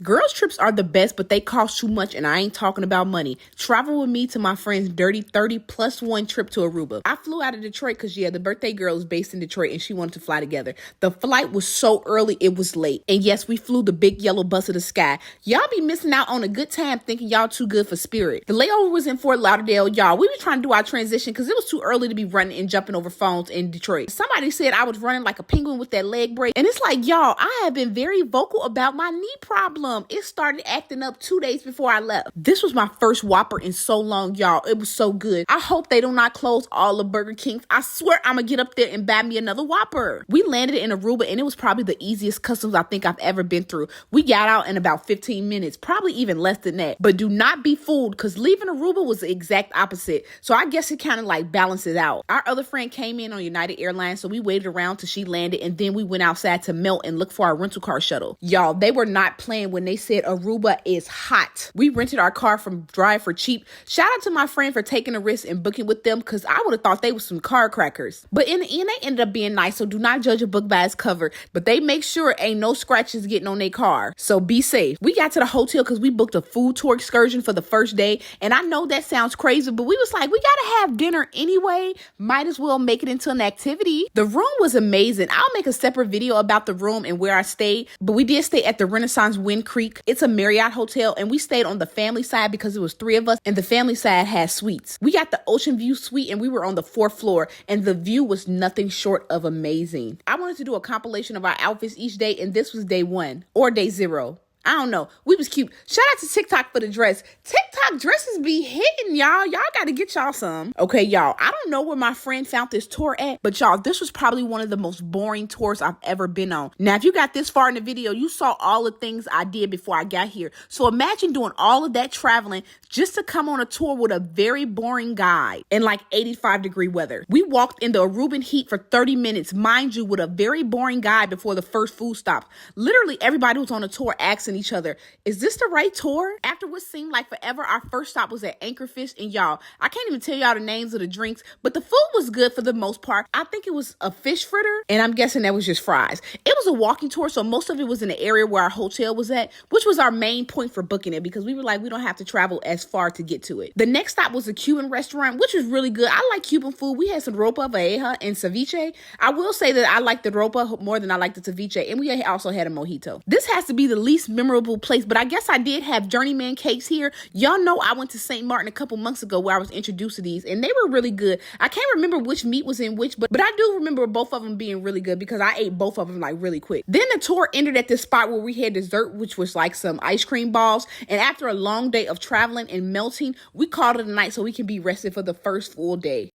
Girls trips are the best, but they cost too much, and I ain't talking about money. Travel with me to my friend's dirty 30+1 trip to Aruba. I flew out of Detroit because, the birthday girl is based in Detroit, and she wanted to fly together. The flight was so early, it was late. And yes, we flew the big yellow bus of the sky. Y'all be missing out on a good time thinking y'all too good for Spirit. The layover was in Fort Lauderdale, y'all. We were trying to do our transition because it was too early to be running and jumping over phones in Detroit. Somebody said I was running like a penguin with that leg break. And it's like, y'all, I have been very vocal about my knee problem. It started acting up 2 days before I left. This was my first Whopper in so long, y'all. It was so good. I hope they do not close all the Burger Kings. I swear I'm gonna get up there and buy me another Whopper. We landed in Aruba, and it was probably the easiest customs I think I've ever been through. We got out in about 15 minutes, probably even less than that. But do not be fooled, because leaving Aruba was the exact opposite. So I guess it kind of like balances out. Our other friend came in on United Airlines, so we waited around till she landed, and then we went outside to melt and look for our rental car shuttle. Y'all, they were not playing when they said Aruba is hot. We rented our car from Drive for cheap. Shout out to my friend for taking a risk and booking with them, because I would have thought they was some car crackers. But in the end, they ended up being nice, so do not judge a book by its cover. But they make sure ain't no scratches getting on their car. So be safe. We got to the hotel because we booked a food tour excursion for the first day. And I know that sounds crazy, but we was like, we gotta have dinner anyway. Might as well make it into an activity. The room was amazing. I'll make a separate video about the room and where I stayed. But we did stay at the Renaissance Wind Creek. It's a Marriott hotel, and we stayed on the family side because it was 3 of us, and the family side had suites. We got the ocean view suite, and we were on the 4th floor, and the view was nothing short of amazing. I wanted to do a compilation of our outfits each day, and this was day 1 or day 0. I don't know. We was cute. Shout out to TikTok for the dress. TikTok dresses be hitting, y'all. Y'all got to get y'all some. Okay, y'all. I don't know where my friend found this tour at, but y'all, this was probably one of the most boring tours I've ever been on. Now, if you got this far in the video, you saw all the things I did before I got here. So imagine doing all of that traveling just to come on a tour with a very boring guide in like 85-degree weather. We walked in the Aruban heat for 30 minutes, mind you, with a very boring guide before the first food stop. Literally, everybody was on the tour asking each other, is this the right tour? After what seemed like forever, our first stop was at Anchorfish, and y'all, I can't even tell y'all the names of the drinks, but the food was good for the most part. I think it was a fish fritter, and I'm guessing that was just fries. It was a walking tour, so most of it was in the area where our hotel was at, which was our main point for booking it, because we were like, we don't have to travel as far to get to it. The next stop was a Cuban restaurant, which was really good. I like Cuban food. We had some ropa vieja and ceviche. I will say that I like the ropa more than I like the ceviche, and we also had a mojito. This has to be the least memorable place, but I guess I did have Journeyman cakes here. Y'all know I went to St. Martin a couple months ago where I was introduced to these, and they were really good. I can't remember which meat was in which, but I do remember both of them being really good because I ate both of them like really quick. Then the tour ended at this spot where we had dessert, which was like some ice cream balls, and after a long day of traveling and melting, we called it a night so we can be rested for the first full day.